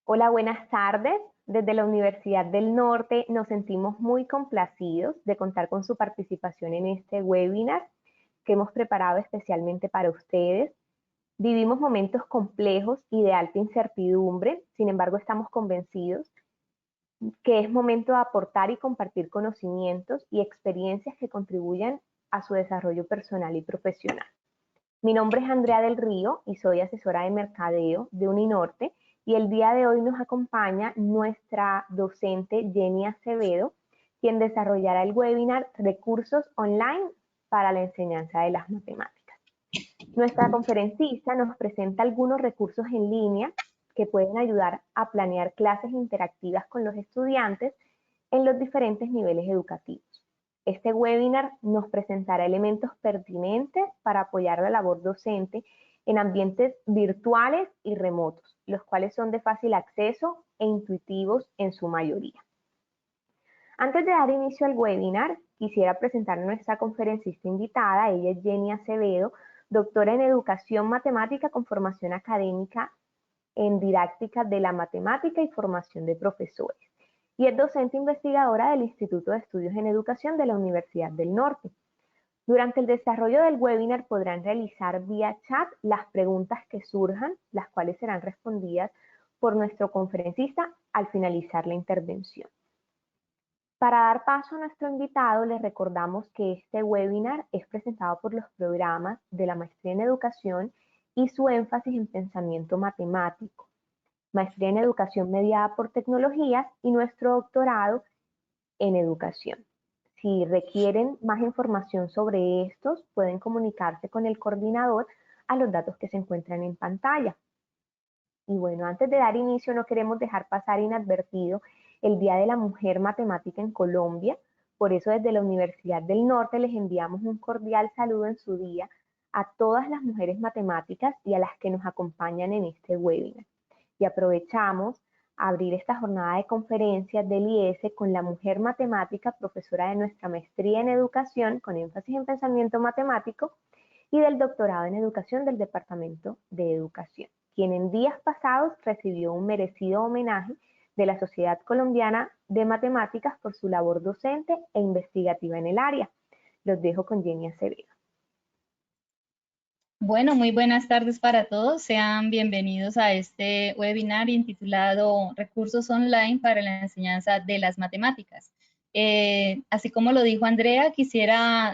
Hola, buenas tardes. Desde la Universidad del Norte nos sentimos muy complacidos de contar con su participación en este webinar que hemos preparado especialmente para ustedes. Vivimos momentos complejos y de alta incertidumbre, sin embargo estamos convencidos que es momento de aportar y compartir conocimientos y experiencias que contribuyan a su desarrollo personal y profesional. Mi nombre es Andrea del Río y soy asesora de mercadeo de Uninorte y el día de hoy nos acompaña nuestra docente Jenny Acevedo, quien desarrollará el webinar Recursos Online para la enseñanza de las matemáticas. Nuestra conferencista nos presenta algunos recursos en línea que pueden ayudar a planear clases interactivas con los estudiantes en los diferentes niveles educativos. Este webinar nos presentará elementos pertinentes para apoyar la labor docente en ambientes virtuales y remotos, los cuales son de fácil acceso e intuitivos en su mayoría. Antes de dar inicio al webinar, quisiera presentar a nuestra conferencista invitada. Ella es Jenny Acevedo, doctora en Educación Matemática con formación académica en Didáctica de la Matemática y Formación de Profesores. Y es docente investigadora del Instituto de Estudios en Educación de la Universidad del Norte. Durante el desarrollo del webinar podrán realizar vía chat las preguntas que surjan, las cuales serán respondidas por nuestro conferencista al finalizar la intervención. Para dar paso a nuestro invitado, les recordamos que este webinar es presentado por los programas de la Maestría en Educación y su énfasis en pensamiento matemático, Maestría en Educación mediada por tecnologías y nuestro doctorado en Educación. Si requieren más información sobre estos, pueden comunicarse con el coordinador a los datos que se encuentran en pantalla. Y bueno, antes de dar inicio, no queremos dejar pasar inadvertido el Día de la Mujer Matemática en Colombia. Por eso desde la Universidad del Norte les enviamos un cordial saludo en su día a todas las mujeres matemáticas y a las que nos acompañan en este webinar. Y aprovechamos a abrir esta jornada de conferencias del IES con la mujer matemática, profesora de nuestra maestría en educación con énfasis en pensamiento matemático y del doctorado en educación del Departamento de Educación, quien en días pasados recibió un merecido homenaje de la Sociedad Colombiana de Matemáticas por su labor docente e investigativa en el área. Los dejo con Jenny Acevedo. Bueno, muy buenas tardes para todos. Sean bienvenidos a este webinar intitulado Recursos Online para la enseñanza de las matemáticas. Así como lo dijo Andrea, quisiera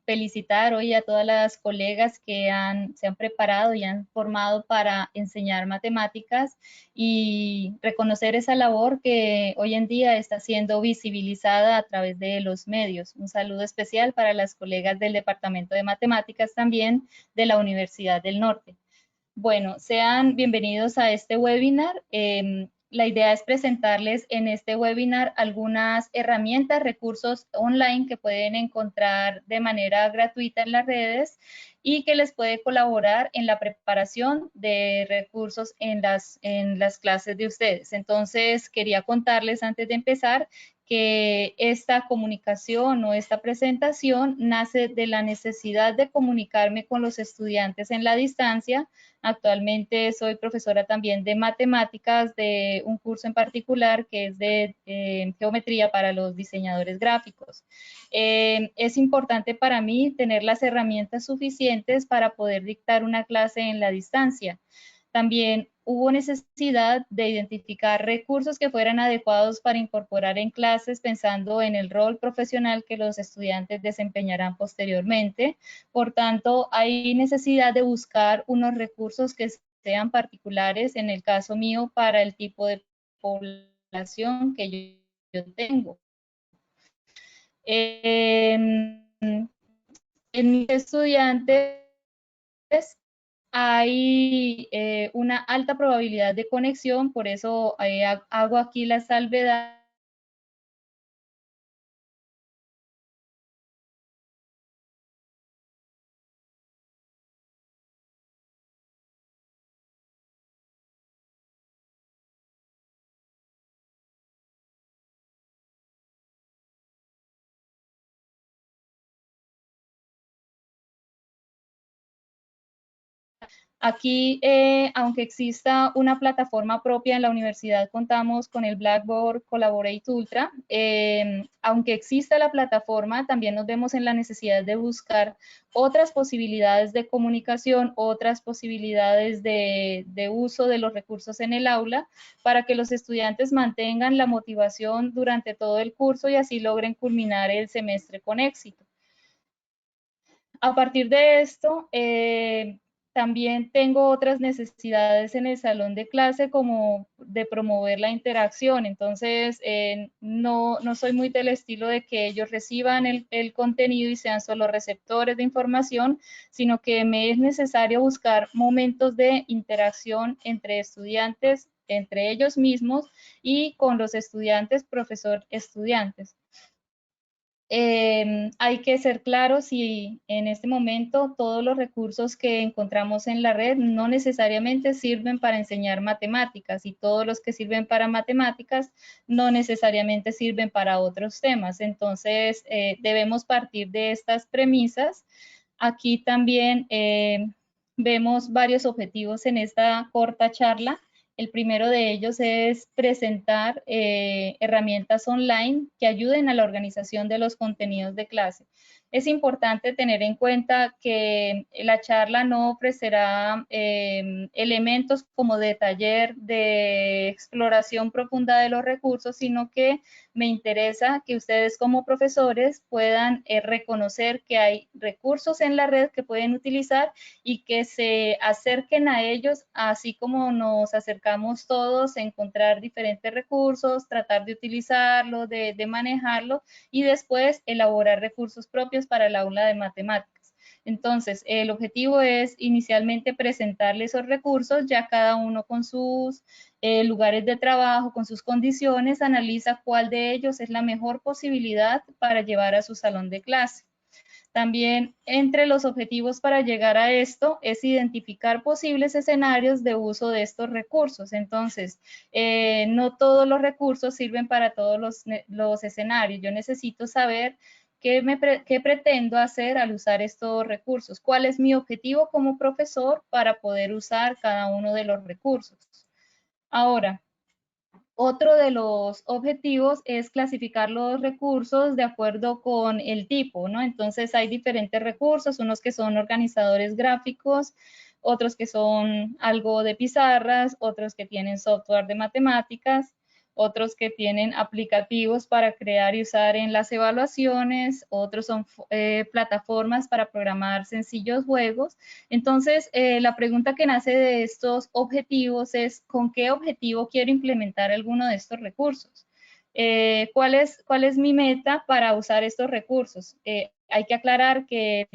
felicitar hoy a todas las colegas que se han preparado y han formado para enseñar matemáticas y reconocer esa labor que hoy en día está siendo visibilizada a través de los medios. Un saludo especial para las colegas del Departamento de Matemáticas también de la Universidad del Norte. Bueno, sean bienvenidos a este webinar. La idea es presentarles en este webinar algunas herramientas, recursos online que pueden encontrar de manera gratuita en las redes y que les puede colaborar en la preparación de recursos en las clases de ustedes. Entonces, quería contarles antes de empezar que esta comunicación o esta presentación nace de la necesidad de comunicarme con los estudiantes en la distancia. Actualmente soy profesora también de matemáticas de un curso en particular que es de geometría para los diseñadores gráficos. Es importante para mí tener las herramientas suficientes para poder dictar una clase en la distancia. También hubo necesidad de identificar recursos que fueran adecuados para incorporar en clases pensando en el rol profesional que los estudiantes desempeñarán posteriormente. Por tanto, hay necesidad de buscar unos recursos que sean particulares, en el caso mío, para el tipo de población que yo tengo. En mis estudiantes hay una alta probabilidad de conexión, por eso hago aquí la salvedad Aquí, aunque exista una plataforma propia en la universidad, contamos con el Blackboard Collaborate Ultra. Aunque exista la plataforma, también nos vemos en la necesidad de buscar otras posibilidades de comunicación, otras posibilidades de uso de los recursos en el aula, para que los estudiantes mantengan la motivación durante todo el curso y así logren culminar el semestre con éxito. A partir de esto, también tengo otras necesidades en el salón de clase, como de promover la interacción. Entonces, no soy muy del estilo de que ellos reciban el contenido y sean solo receptores de información, sino que me es necesario buscar momentos de interacción entre estudiantes, entre ellos mismos y con los estudiantes, profesor-estudiantes. Hay que ser claros si en este momento todos los recursos que encontramos en la red no necesariamente sirven para enseñar matemáticas, y todos los que sirven para matemáticas no necesariamente sirven para otros temas. Entonces, debemos partir de estas premisas. Aquí también vemos varios objetivos en esta corta charla. El primero de ellos es presentar herramientas online que ayuden a la organización de los contenidos de clase. Es importante tener en cuenta que la charla no ofrecerá elementos como de taller de exploración profunda de los recursos, sino que me interesa que ustedes como profesores puedan reconocer que hay recursos en la red que pueden utilizar y que se acerquen a ellos, así como nos acercamos todos a encontrar diferentes recursos, tratar de utilizarlo, de manejarlo y después elaborar recursos propios para el aula de matemáticas. Entonces, el objetivo es inicialmente presentarles esos recursos, ya cada uno con sus lugares de trabajo, con sus condiciones, analiza cuál de ellos es la mejor posibilidad para llevar a su salón de clase. También entre los objetivos para llegar a esto es identificar posibles escenarios de uso de estos recursos. Entonces, no todos los recursos sirven para todos los escenarios. Yo necesito saber qué pretendo hacer al usar estos recursos, cuál es mi objetivo como profesor para poder usar cada uno de los recursos. Ahora, otro de los objetivos es clasificar los recursos de acuerdo con el tipo, ¿no? Entonces hay diferentes recursos, unos que son organizadores gráficos, otros que son algo de pizarras, otros que tienen software de matemáticas, otros que tienen aplicativos para crear y usar en las evaluaciones, otros son plataformas para programar sencillos juegos. Entonces, la pregunta que nace de estos objetivos es, ¿con qué objetivo quiero implementar alguno de estos recursos? ¿Cuál es mi meta para usar estos recursos? Hay que aclarar que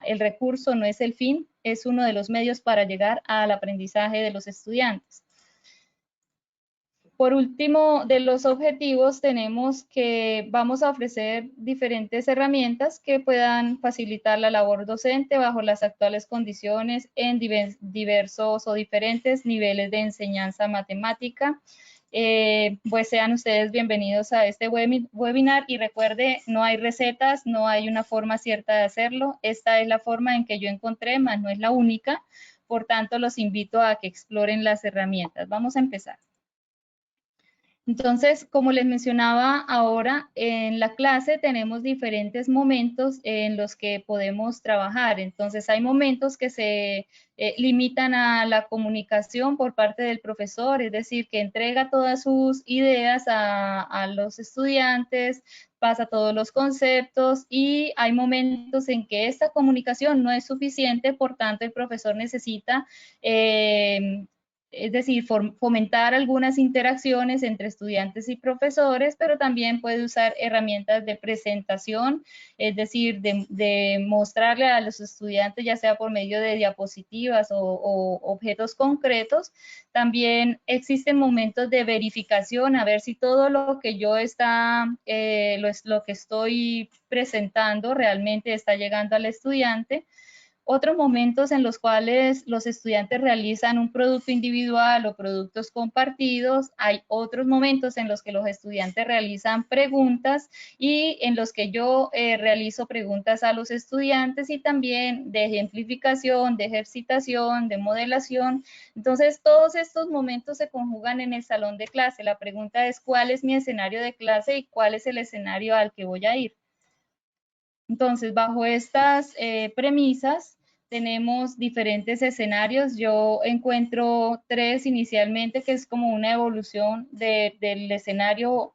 el recurso no es el fin, es uno de los medios para llegar al aprendizaje de los estudiantes. Por último, de los objetivos tenemos que vamos a ofrecer diferentes herramientas que puedan facilitar la labor docente bajo las actuales condiciones en diversos o diferentes niveles de enseñanza matemática. Pues sean ustedes bienvenidos a este webinar y recuerde, no hay recetas, no hay una forma cierta de hacerlo. Esta es la forma en que yo encontré, más no es la única. Por tanto, los invito a que exploren las herramientas. Vamos a empezar. Entonces, como les mencionaba ahora, en la clase tenemos diferentes momentos en los que podemos trabajar. Entonces, hay momentos que se limitan a la comunicación por parte del profesor, es decir, que entrega todas sus ideas a los estudiantes, pasa todos los conceptos, y hay momentos en que esta comunicación no es suficiente, por tanto, el profesor necesita es decir, fomentar algunas interacciones entre estudiantes y profesores, pero también puede usar herramientas de presentación, es decir, de mostrarle a los estudiantes, ya sea por medio de diapositivas o objetos concretos. También existen momentos de verificación, a ver si todo lo que yo lo que estoy presentando realmente está llegando al estudiante. otros momentos en los cuales los estudiantes realizan un producto individual o productos compartidos, hay otros momentos en los que los estudiantes realizan preguntas y en los que yo realizo preguntas a los estudiantes y también de ejemplificación, de ejercitación, de modelación. Entonces, todos estos momentos se conjugan en el salón de clase. La pregunta es, ¿cuál es mi escenario de clase y cuál es el escenario al que voy a ir? Entonces, bajo estas premisas, tenemos diferentes escenarios. Yo encuentro tres inicialmente, que es como una evolución del escenario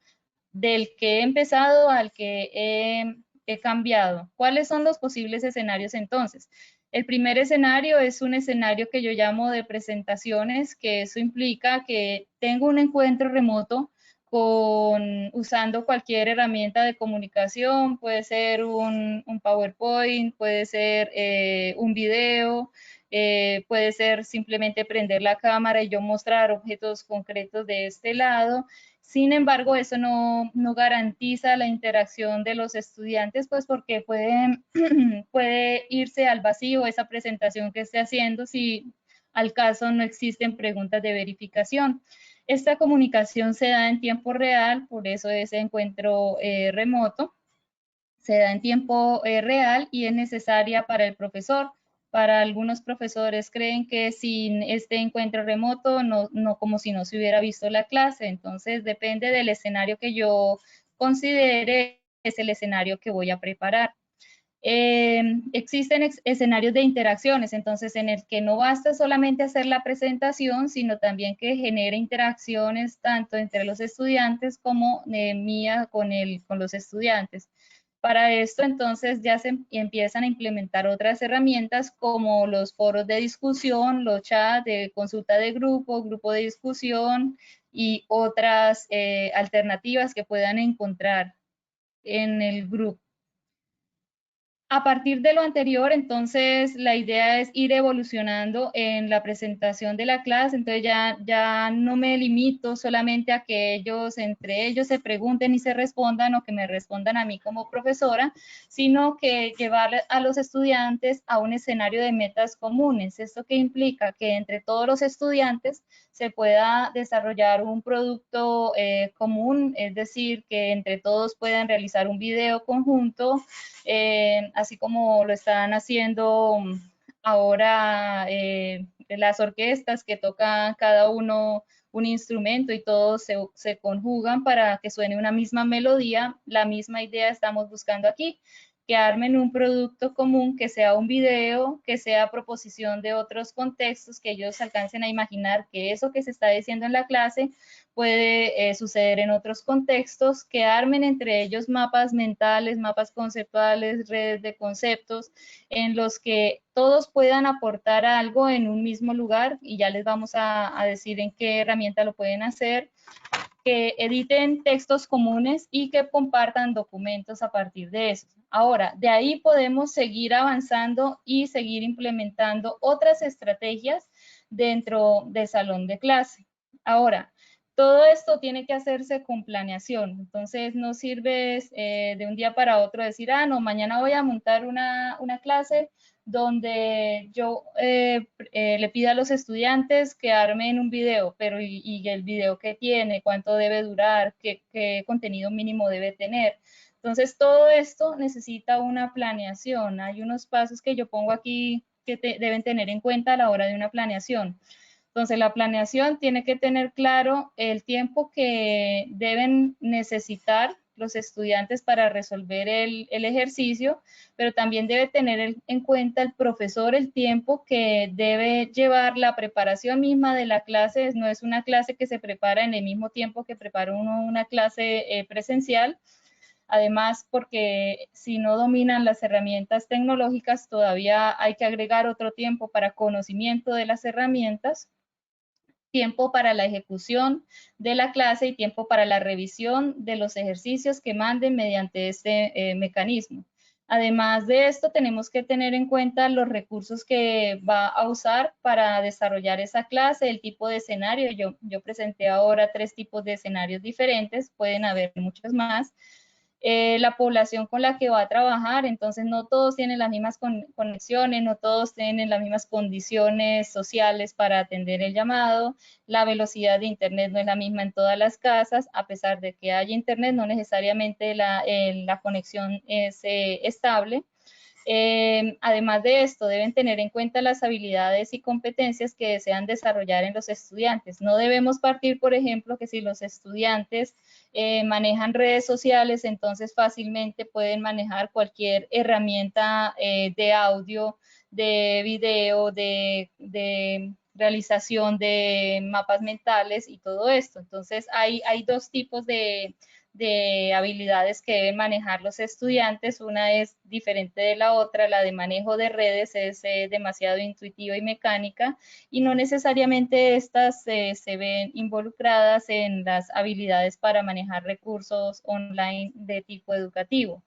del que he empezado al que he cambiado. ¿Cuáles son los posibles escenarios entonces? El primer escenario es un escenario que yo llamo de presentaciones, que eso implica que tengo un encuentro remoto usando cualquier herramienta de comunicación, puede ser un PowerPoint, puede ser un video, puede ser simplemente prender la cámara y yo mostrar objetos concretos de este lado. Sin embargo, eso no garantiza la interacción de los estudiantes, pues porque puede irse al vacío esa presentación que esté haciendo si al caso no existen preguntas de verificación. Esta comunicación se da en tiempo real, por eso ese encuentro remoto se da en tiempo real y es necesaria para el profesor. Para algunos profesores creen que sin este encuentro remoto, no como si no se hubiera visto la clase. Entonces, depende del escenario que yo considere, es el escenario que voy a preparar. Existen escenarios de interacciones, entonces en el que no basta solamente hacer la presentación, sino también que genere interacciones tanto entre los estudiantes como mía con los estudiantes. Para esto entonces ya se empiezan a implementar otras herramientas como los foros de discusión, los chats de consulta de grupo de discusión y otras alternativas que puedan encontrar en el grupo. A partir de lo anterior, entonces, la idea es ir evolucionando en la presentación de la clase, entonces ya no me limito solamente a que entre ellos se pregunten y se respondan o que me respondan a mí como profesora, sino que llevar a los estudiantes a un escenario de metas comunes. ¿Esto qué implica? Que entre todos los estudiantes se pueda desarrollar un producto común, es decir, que entre todos puedan realizar un video conjunto, así como lo están haciendo ahora las orquestas que tocan cada uno un instrumento y todos se conjugan para que suene una misma melodía. La misma idea estamos buscando aquí, que armen un producto común, que sea un video, que sea proposición de otros contextos, que ellos alcancen a imaginar que eso que se está diciendo en la clase puede suceder en otros contextos, que armen entre ellos mapas mentales, mapas conceptuales, redes de conceptos, en los que todos puedan aportar algo en un mismo lugar y ya les vamos a decir en qué herramienta lo pueden hacer, que editen textos comunes y que compartan documentos a partir de eso. Ahora, de ahí podemos seguir avanzando y seguir implementando otras estrategias dentro del salón de clase. Ahora, todo esto tiene que hacerse con planeación, entonces no sirve de un día para otro decir, no, mañana voy a montar una clase donde yo le pida a los estudiantes que armen un video, pero y el video que tiene, cuánto debe durar, qué contenido mínimo debe tener. Entonces, todo esto necesita una planeación. Hay unos pasos que yo pongo aquí que deben tener en cuenta a la hora de una planeación. Entonces, la planeación tiene que tener claro el tiempo que deben necesitar los estudiantes para resolver el ejercicio, pero también debe tener en cuenta el profesor el tiempo que debe llevar la preparación misma de la clase. No es una clase que se prepara en el mismo tiempo que prepara uno una clase presencial. Además, porque si no dominan las herramientas tecnológicas, todavía hay que agregar otro tiempo para conocimiento de las herramientas, tiempo para la ejecución de la clase y tiempo para la revisión de los ejercicios que manden mediante este mecanismo. Además de esto, tenemos que tener en cuenta los recursos que va a usar para desarrollar esa clase, el tipo de escenario. Yo presenté ahora 3 tipos de escenarios diferentes, pueden haber muchos más. la población con la que va a trabajar, entonces no todos tienen las mismas conexiones, no todos tienen las mismas condiciones sociales para atender el llamado, la velocidad de internet no es la misma en todas las casas, a pesar de que haya internet, no necesariamente la conexión es estable. Además de esto, deben tener en cuenta las habilidades y competencias que desean desarrollar en los estudiantes. No debemos partir, por ejemplo, que si los estudiantes manejan redes sociales, entonces fácilmente pueden manejar cualquier herramienta de audio, de video, de realización de mapas mentales y todo esto. Entonces, hay dos tipos de habilidades que deben manejar los estudiantes. Una es diferente de la otra, la de manejo de redes es demasiado intuitiva y mecánica y no necesariamente estas se ven involucradas en las habilidades para manejar recursos online de tipo educativo.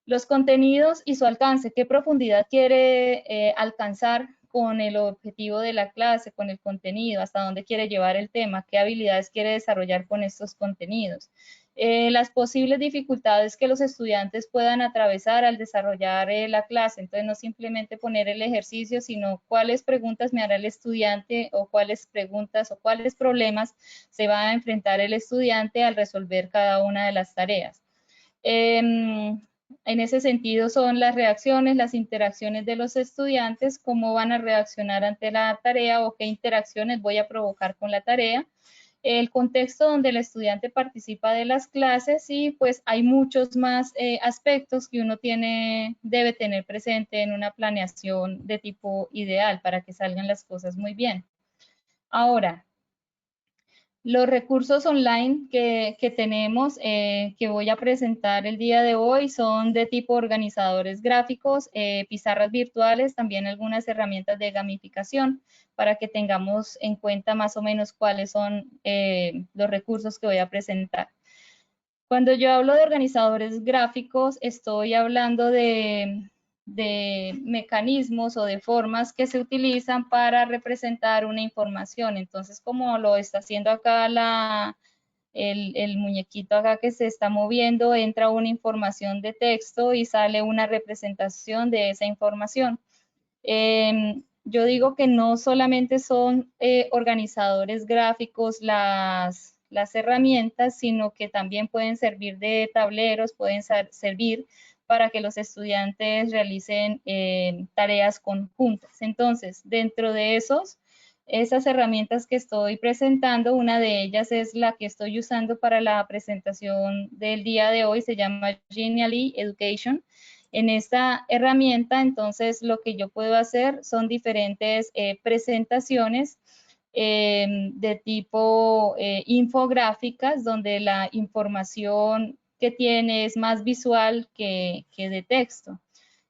Los contenidos y su alcance, qué profundidad quiere alcanzar con el objetivo de la clase, con el contenido, hasta dónde quiere llevar el tema, qué habilidades quiere desarrollar con estos contenidos. Las posibles dificultades que los estudiantes puedan atravesar al desarrollar la clase. Entonces, no simplemente poner el ejercicio, sino cuáles preguntas me hará el estudiante o cuáles preguntas o cuáles problemas se va a enfrentar el estudiante al resolver cada una de las tareas. En ese sentido son las reacciones, las interacciones de los estudiantes, cómo van a reaccionar ante la tarea o qué interacciones voy a provocar con la tarea, el contexto donde el estudiante participa de las clases y pues hay muchos más aspectos que uno debe tener presente en una planeación de tipo ideal para que salgan las cosas muy bien. Ahora, los recursos online que tenemos, que voy a presentar el día de hoy, son de tipo organizadores gráficos, pizarras virtuales, también algunas herramientas de gamificación, para que tengamos en cuenta más o menos cuáles son los recursos que voy a presentar. Cuando yo hablo de organizadores gráficos, estoy hablando de mecanismos o de formas que se utilizan para representar una información. Entonces, como lo está haciendo acá el muñequito acá que se está moviendo, entra una información de texto y sale una representación de esa información. Yo digo que no solamente son organizadores gráficos las herramientas, sino que también pueden servir de tableros, pueden servir para que los estudiantes realicen tareas conjuntas. Entonces, dentro de esas herramientas que estoy presentando, una de ellas es la que estoy usando para la presentación del día de hoy, se llama Genially Education. En esta herramienta, entonces, lo que yo puedo hacer son diferentes presentaciones de tipo infográficas, donde la información que tiene es más visual que de texto.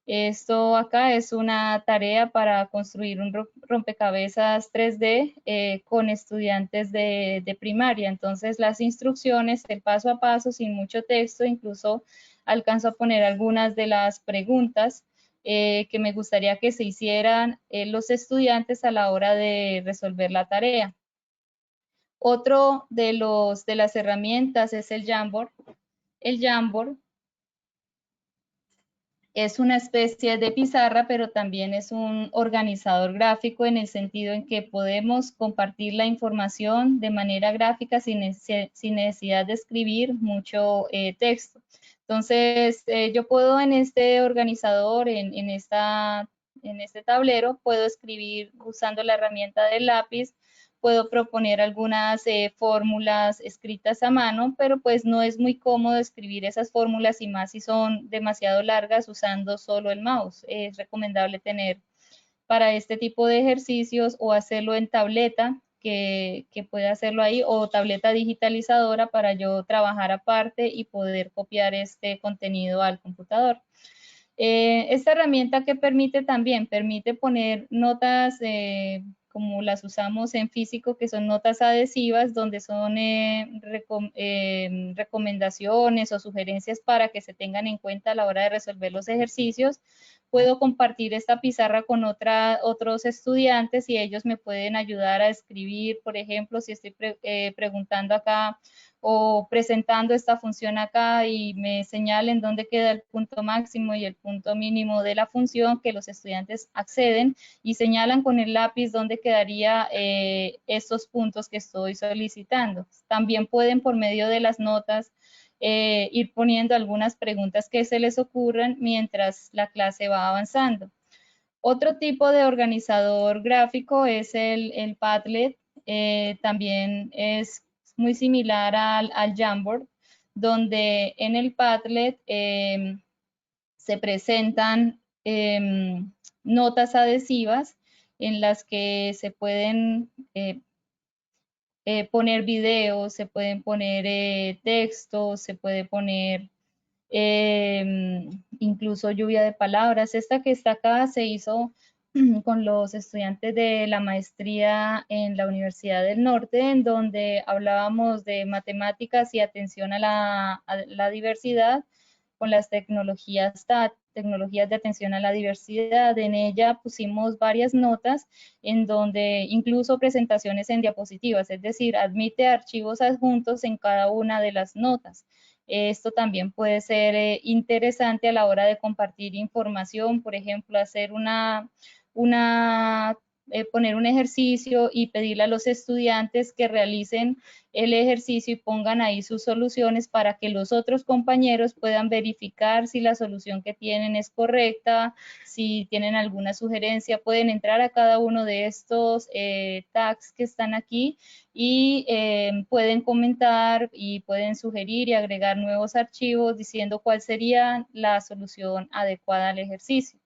Esto acá es una tarea para construir un rompecabezas 3D con estudiantes de primaria. Entonces, las instrucciones, el paso a paso, sin mucho texto, incluso alcanzo a poner algunas de las preguntas que me gustaría que se hicieran los estudiantes a la hora de resolver la tarea. Otro de las herramientas es el Jamboard. El Jamboard es una especie de pizarra, pero también es un organizador gráfico en el sentido en que podemos compartir la información de manera gráfica sin necesidad de escribir mucho texto. Entonces, yo puedo en este organizador, en este tablero, puedo escribir usando la herramienta del lápiz, puedo proponer algunas fórmulas escritas a mano, pero pues no es muy cómodo escribir esas fórmulas y más si son demasiado largas usando solo el mouse. Es recomendable tener para este tipo de ejercicios o hacerlo en tableta, que pueda hacerlo ahí, o tableta digitalizadora para yo trabajar aparte y poder copiar este contenido al computador. Esta herramienta que permite también, permite poner notas como las usamos en físico, que son notas adhesivas, donde son recomendaciones o sugerencias para que se tengan en cuenta a la hora de resolver los ejercicios. Puedo compartir esta pizarra con otros estudiantes y ellos me pueden ayudar a escribir, por ejemplo, si estoy preguntando acá o presentando esta función acá y me señalen dónde queda el punto máximo y el punto mínimo de la función, que los estudiantes acceden y señalan con el lápiz dónde quedaría estos puntos que estoy solicitando. También pueden, por medio de las notas, ir poniendo algunas preguntas que se les ocurran mientras la clase va avanzando. Otro tipo de organizador gráfico es el Padlet. También es muy similar al Jamboard, donde en el Padlet se presentan notas adhesivas en las que se pueden poner videos, se pueden poner textos, se puede poner incluso lluvia de palabras. Esta que está acá se hizo con los estudiantes de la maestría en la Universidad del Norte, en donde hablábamos de matemáticas y atención a la diversidad con las tecnologías TAT, tecnologías de atención a la diversidad. En ella pusimos varias notas en donde incluso presentaciones en diapositivas, es decir, admite archivos adjuntos en cada una de las notas. Esto también puede ser interesante a la hora de compartir información, por ejemplo, hacer poner un ejercicio y pedirle a los estudiantes que realicen el ejercicio y pongan ahí sus soluciones para que los otros compañeros puedan verificar si la solución que tienen es correcta, si tienen alguna sugerencia, pueden entrar a cada uno de estos tags que están aquí y pueden comentar y pueden sugerir y agregar nuevos archivos diciendo cuál sería la solución adecuada al ejercicio.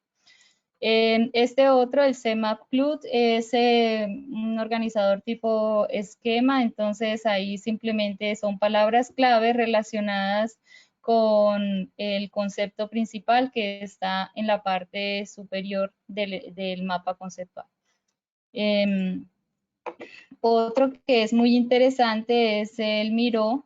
Este otro, el CMAP-CLUT, es un organizador tipo esquema, entonces ahí simplemente son palabras clave relacionadas con el concepto principal que está en la parte superior del mapa conceptual. Otro que es muy interesante es el Miro.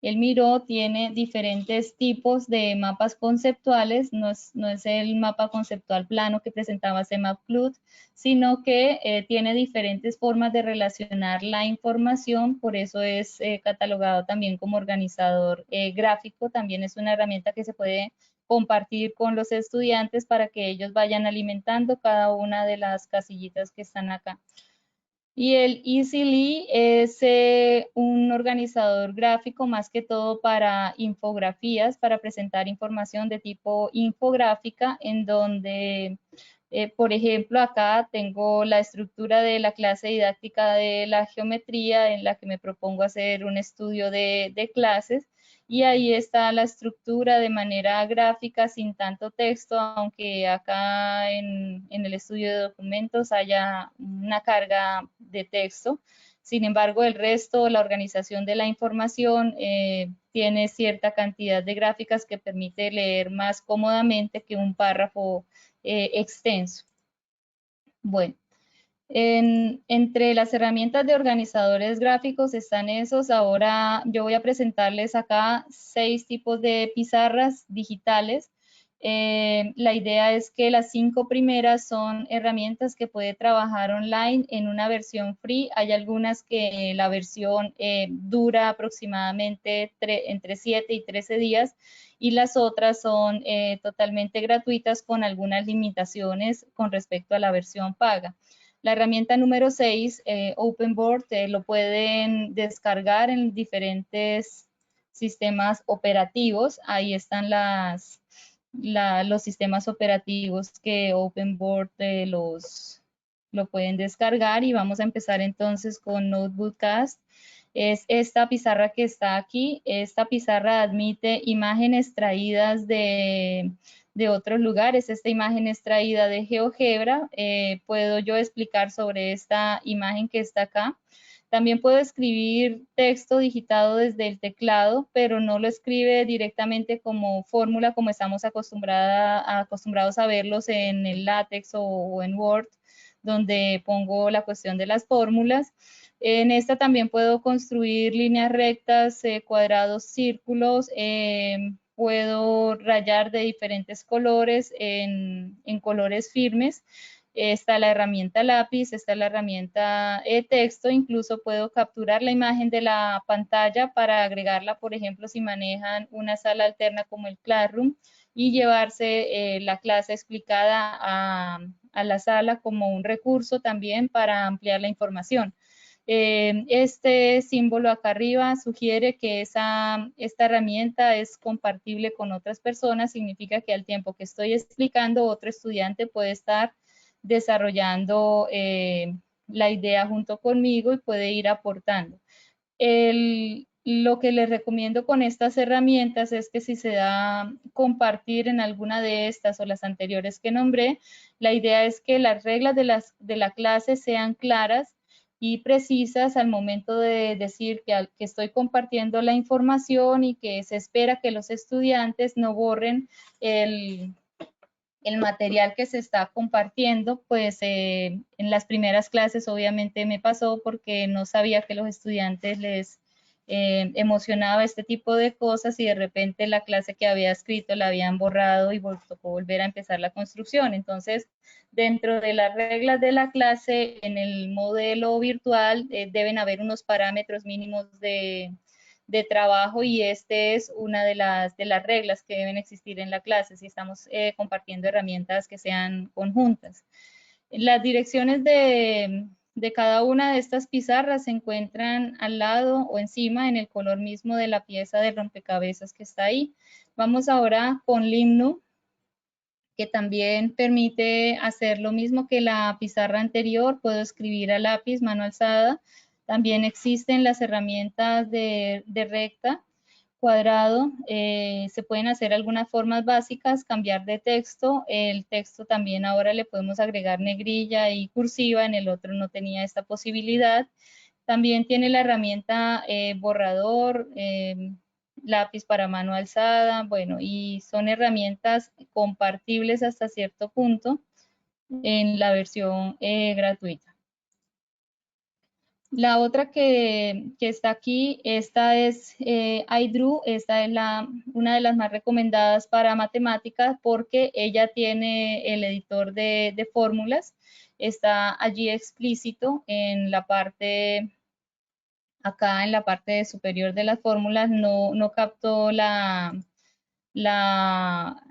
El Miro tiene diferentes tipos de mapas conceptuales, no es el mapa conceptual plano que presentaba CMAP-CLUT, sino que tiene diferentes formas de relacionar la información, por eso es catalogado también como organizador gráfico. También es una herramienta que se puede compartir con los estudiantes para que ellos vayan alimentando cada una de las casillitas que están acá. Y el Easily es un organizador gráfico más que todo para infografías, para presentar información de tipo infográfica, en donde, por ejemplo, acá tengo la estructura de la clase didáctica de la geometría en la que me propongo hacer un estudio de clases. Y ahí está la estructura de manera gráfica sin tanto texto, aunque acá en el estudio de documentos haya una carga de texto. Sin embargo, el resto, la organización de la información, tiene cierta cantidad de gráficas que permite leer más cómodamente que un párrafo extenso. Bueno. Entre las herramientas de organizadores gráficos están esos. Ahora yo voy a presentarles acá 6 tipos de pizarras digitales. La idea es que las 5 primeras son herramientas que puede trabajar online en una versión free. Hay algunas que la versión dura aproximadamente entre 7 y 13 días y las otras son totalmente gratuitas con algunas limitaciones con respecto a la versión paga. La herramienta número 6, OpenBoard, lo pueden descargar en diferentes sistemas operativos. Ahí están los sistemas operativos que OpenBoard lo pueden descargar y vamos a empezar entonces con Notebookcast. Es esta pizarra que está aquí. Esta pizarra admite imágenes traídas de otros lugares. Esta imagen es traída de GeoGebra. Puedo yo explicar sobre esta imagen que está acá. También puedo escribir texto digitado desde el teclado, pero no lo escribe directamente como fórmula, como estamos acostumbrados a verlos en el LaTeX o en Word, donde pongo la cuestión de las fórmulas. En esta también puedo construir líneas rectas, cuadrados, círculos. Puedo rayar de diferentes colores en colores firmes. Está la herramienta lápiz, está la herramienta texto, incluso puedo capturar la imagen de la pantalla para agregarla, por ejemplo, si manejan una sala alterna como el Classroom, y llevarse la clase explicada a la sala como un recurso también para ampliar la información. Este símbolo acá arriba sugiere que esta herramienta es compartible con otras personas, significa que al tiempo que estoy explicando, otro estudiante puede estar desarrollando la idea junto conmigo y puede ir aportando. Lo que les recomiendo con estas herramientas es que si se da compartir en alguna de estas o las anteriores que nombré, la idea es que las reglas de la clase sean claras y precisas al momento de decir que estoy compartiendo la información y que se espera que los estudiantes no borren el material que se está compartiendo. Pues en las primeras clases obviamente me pasó porque no sabía que los estudiantes les emocionaba este tipo de cosas y de repente la clase que había escrito la habían borrado y tocó volver a empezar la construcción. Entonces, dentro de las reglas de la clase, en el modelo virtual deben haber unos parámetros mínimos de trabajo, y este es una de las reglas que deben existir en la clase si estamos compartiendo herramientas que sean conjuntas. Las direcciones de cada una de estas pizarras se encuentran al lado o encima en el color mismo de la pieza de rompecabezas que está ahí. Vamos ahora con Limnu, que también permite hacer lo mismo que la pizarra anterior. Puedo escribir a lápiz, mano alzada. También existen las herramientas de recta, cuadrado. Se pueden hacer algunas formas básicas, cambiar de texto. El texto también ahora le podemos agregar negrilla y cursiva, en el otro no tenía esta posibilidad. También tiene la herramienta borrador, lápiz para mano alzada, bueno, y son herramientas compartibles hasta cierto punto en la versión gratuita. La otra que está aquí, esta es iDrew. Esta es una de las más recomendadas para matemáticas porque ella tiene el editor de fórmulas. Está allí explícito en la parte, acá en la parte superior de las fórmulas. No captó la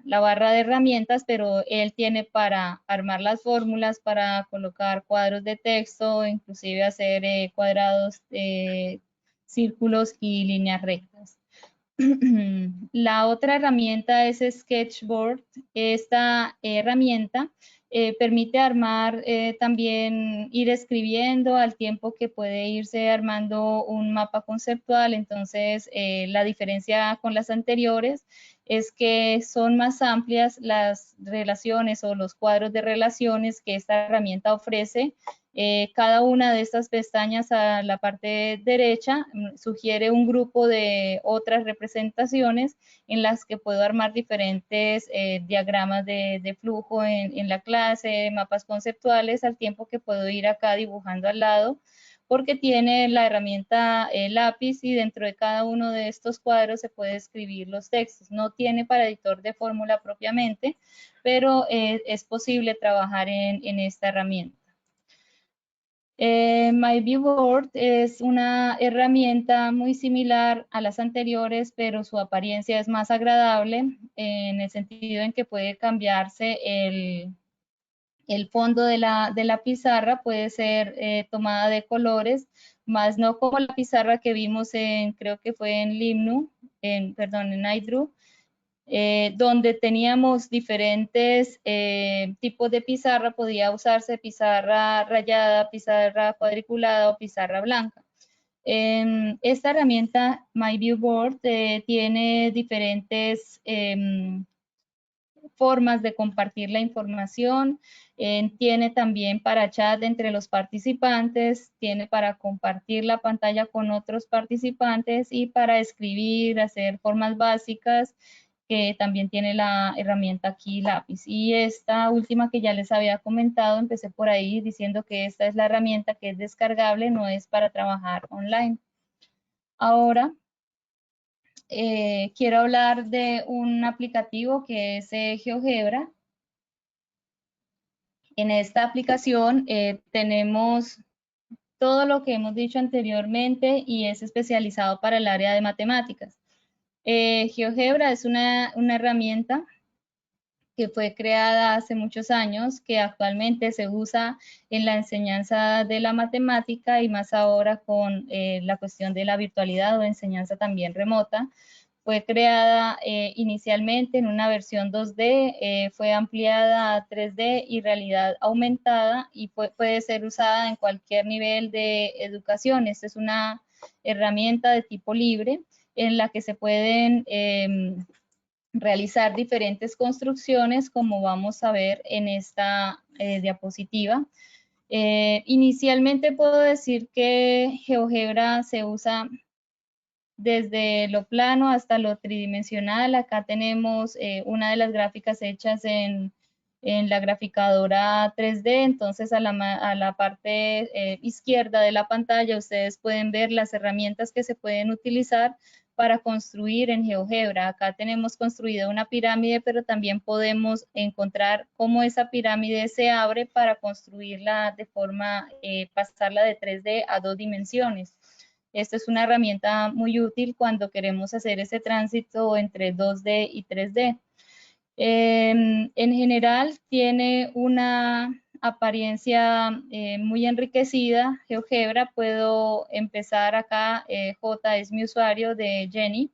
barra de herramientas, pero él tiene para armar las fórmulas, para colocar cuadros de texto, inclusive hacer cuadrados, círculos y líneas rectas. La otra herramienta es Sketchboard. Esta herramienta permite armar también, ir escribiendo al tiempo que puede irse armando un mapa conceptual. Entonces, la diferencia con las anteriores es que son más amplias las relaciones o los cuadros de relaciones que esta herramienta ofrece. Cada una de estas pestañas a la parte derecha sugiere un grupo de otras representaciones en las que puedo armar diferentes diagramas de flujo en la clase, mapas conceptuales, al tiempo que puedo ir acá dibujando al lado, porque tiene la herramienta lápiz, y dentro de cada uno de estos cuadros se puede escribir los textos. No tiene para editor de fórmula propiamente, pero es posible trabajar en esta herramienta. MyViewBoard es una herramienta muy similar a las anteriores, pero su apariencia es más agradable en el sentido en que puede cambiarse el fondo de la pizarra, puede ser tomada de colores, más no como la pizarra que vimos creo que fue en Limnu, en iDrew, donde teníamos diferentes tipos de pizarra. Podía usarse pizarra rayada, pizarra cuadriculada o pizarra blanca. Esta herramienta MyViewBoard tiene diferentes formas de compartir la información. Tiene también para chat entre los participantes, tiene para compartir la pantalla con otros participantes y para escribir, hacer formas básicas, que también tiene la herramienta aquí lápiz. Y esta última que ya les había comentado, empecé por ahí diciendo que esta es la herramienta que es descargable, no es para trabajar online. Ahora quiero hablar de un aplicativo que es GeoGebra. En esta aplicación tenemos todo lo que hemos dicho anteriormente y es especializado para el área de matemáticas. GeoGebra es una herramienta que fue creada hace muchos años, que actualmente se usa en la enseñanza de la matemática y más ahora con la cuestión de la virtualidad o enseñanza también remota. Fue creada inicialmente en una versión 2D, fue ampliada a 3D y realidad aumentada y puede ser usada en cualquier nivel de educación. Esta es una herramienta de tipo libre en la que se pueden realizar diferentes construcciones, como vamos a ver en esta diapositiva. Inicialmente puedo decir que GeoGebra se usa desde lo plano hasta lo tridimensional. Acá tenemos una de las gráficas hechas en la graficadora 3D, entonces a la parte izquierda de la pantalla ustedes pueden ver las herramientas que se pueden utilizar para construir en GeoGebra. Acá tenemos construida una pirámide, pero también podemos encontrar cómo esa pirámide se abre para construirla de forma, pasarla de 3D a 2 dimensiones. Esta es una herramienta muy útil cuando queremos hacer ese tránsito entre 2D y 3D. En general tiene una apariencia muy enriquecida. GeoGebra, puedo empezar acá, J es mi usuario de Jenny.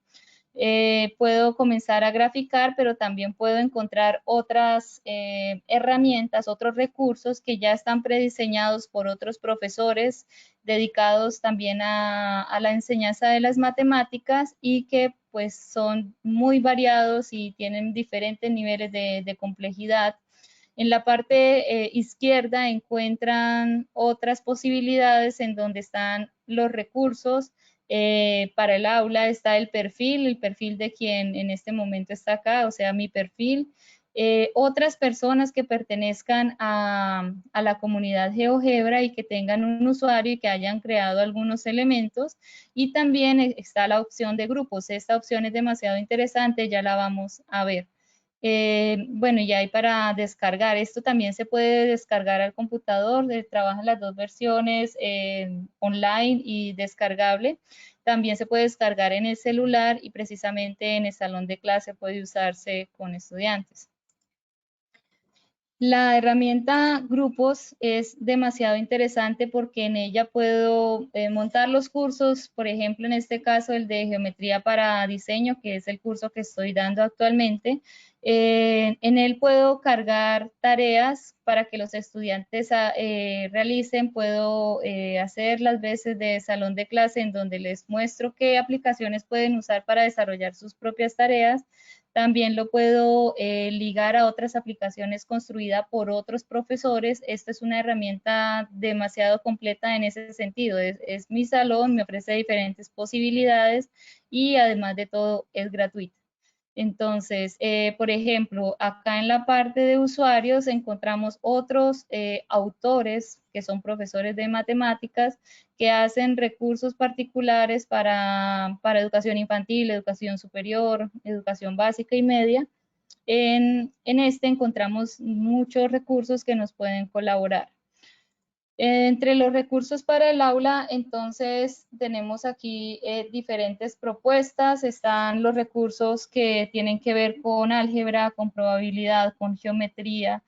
Puedo comenzar a graficar, pero también puedo encontrar otras herramientas, otros recursos que ya están prediseñados por otros profesores dedicados también a la enseñanza de las matemáticas y que pues son muy variados y tienen diferentes niveles de complejidad. En la parte izquierda encuentran otras posibilidades en donde están los recursos. Para el aula está el perfil de quien en este momento está acá, o sea, mi perfil. Otras personas que pertenezcan a la comunidad GeoGebra y que tengan un usuario y que hayan creado algunos elementos. Y también está la opción de grupos. Esta opción es demasiado interesante, ya la vamos a ver. Bueno, y hay para descargar. Esto también se puede descargar al computador, trabajan las dos versiones, online y descargable. También se puede descargar en el celular y precisamente en el salón de clase puede usarse con estudiantes. La herramienta grupos es demasiado interesante porque en ella puedo montar los cursos, por ejemplo, en este caso el de geometría para diseño, que es el curso que estoy dando actualmente. En él puedo cargar tareas para que los estudiantes realicen, puedo hacer las veces de salón de clase en donde les muestro qué aplicaciones pueden usar para desarrollar sus propias tareas. También lo puedo ligar a otras aplicaciones construidas por otros profesores. Esta es una herramienta demasiado completa en ese sentido. Es mi salón, me ofrece diferentes posibilidades y además de todo es gratuita. Entonces, por ejemplo, acá en la parte de usuarios encontramos otros autores que son profesores de matemáticas que hacen recursos particulares para educación infantil, educación superior, educación básica y media. En este encontramos muchos recursos que nos pueden colaborar. Entre los recursos para el aula, entonces tenemos aquí diferentes propuestas. Están los recursos que tienen que ver con álgebra, con probabilidad, con geometría,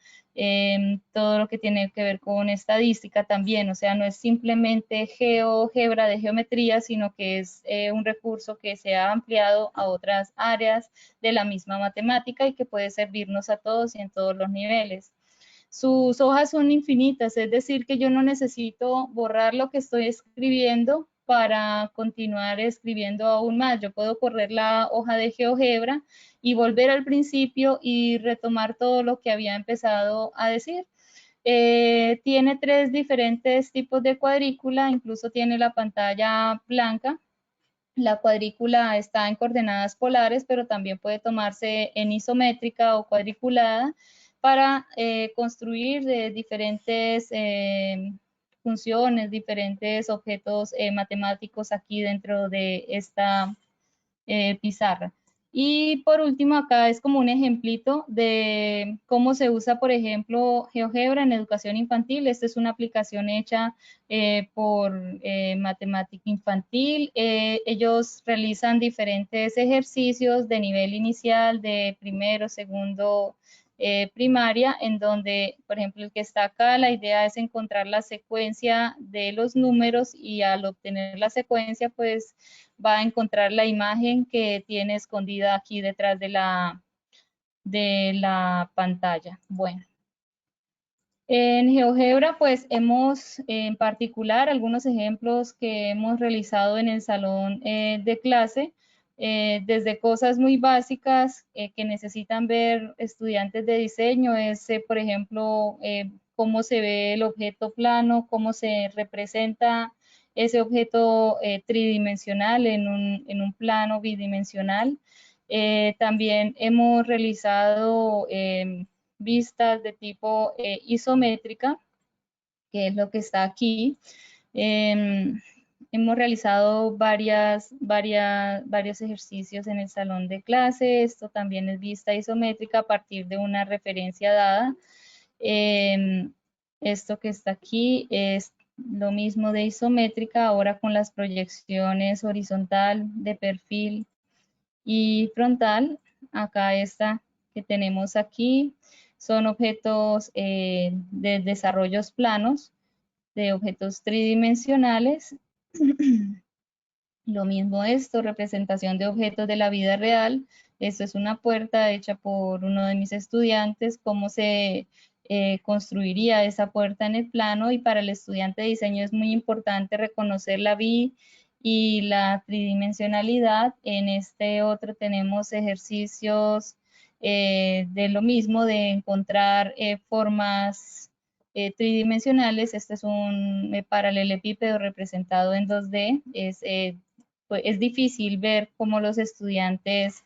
todo lo que tiene que ver con estadística también. O sea, no es simplemente GeoGebra de geometría, sino que es un recurso que se ha ampliado a otras áreas de la misma matemática y que puede servirnos a todos y en todos los niveles. Sus hojas son infinitas, es decir, que yo no necesito borrar lo que estoy escribiendo para continuar escribiendo aún más. Yo puedo correr la hoja de GeoGebra y volver al principio y retomar todo lo que había empezado a decir. Tiene 3 diferentes tipos de cuadrícula, incluso tiene la pantalla blanca. La cuadrícula está en coordenadas polares, pero también puede tomarse en isométrica o cuadriculada para construir diferentes funciones, diferentes objetos matemáticos aquí dentro de esta pizarra. Y por último, acá es como un ejemplito de cómo se usa, por ejemplo, GeoGebra en educación infantil. Esta es una aplicación hecha por Matemática Infantil. Ellos realizan diferentes ejercicios de nivel inicial, de primero, segundo, primaria, en donde, por ejemplo, el que está acá, la idea es encontrar la secuencia de los números y al obtener la secuencia, pues va a encontrar la imagen que tiene escondida aquí detrás de la pantalla. Bueno, en GeoGebra pues hemos en particular algunos ejemplos que hemos realizado en el salón de clase, desde cosas muy básicas que necesitan ver estudiantes de diseño, es por ejemplo cómo se ve el objeto plano, cómo se representa ese objeto tridimensional en un plano bidimensional. También hemos realizado vistas de tipo isométrica, que es lo que está aquí. Hemos realizado varios ejercicios en el salón de clase. Esto también es vista isométrica a partir de una referencia dada. Esto que está aquí es lo mismo de isométrica, ahora con las proyecciones horizontal, de perfil y frontal. Acá esta que tenemos aquí son objetos de desarrollos planos, de objetos tridimensionales. Lo mismo esto, representación de objetos de la vida real. Esto es una puerta hecha por uno de mis estudiantes, cómo se construiría esa puerta en el plano, y para el estudiante de diseño es muy importante reconocer la y la tridimensionalidad. En este otro tenemos ejercicios de lo mismo, de encontrar formas tridimensionales. Este es un paralelepípedo representado en 2D. Pues, es difícil ver cómo los estudiantes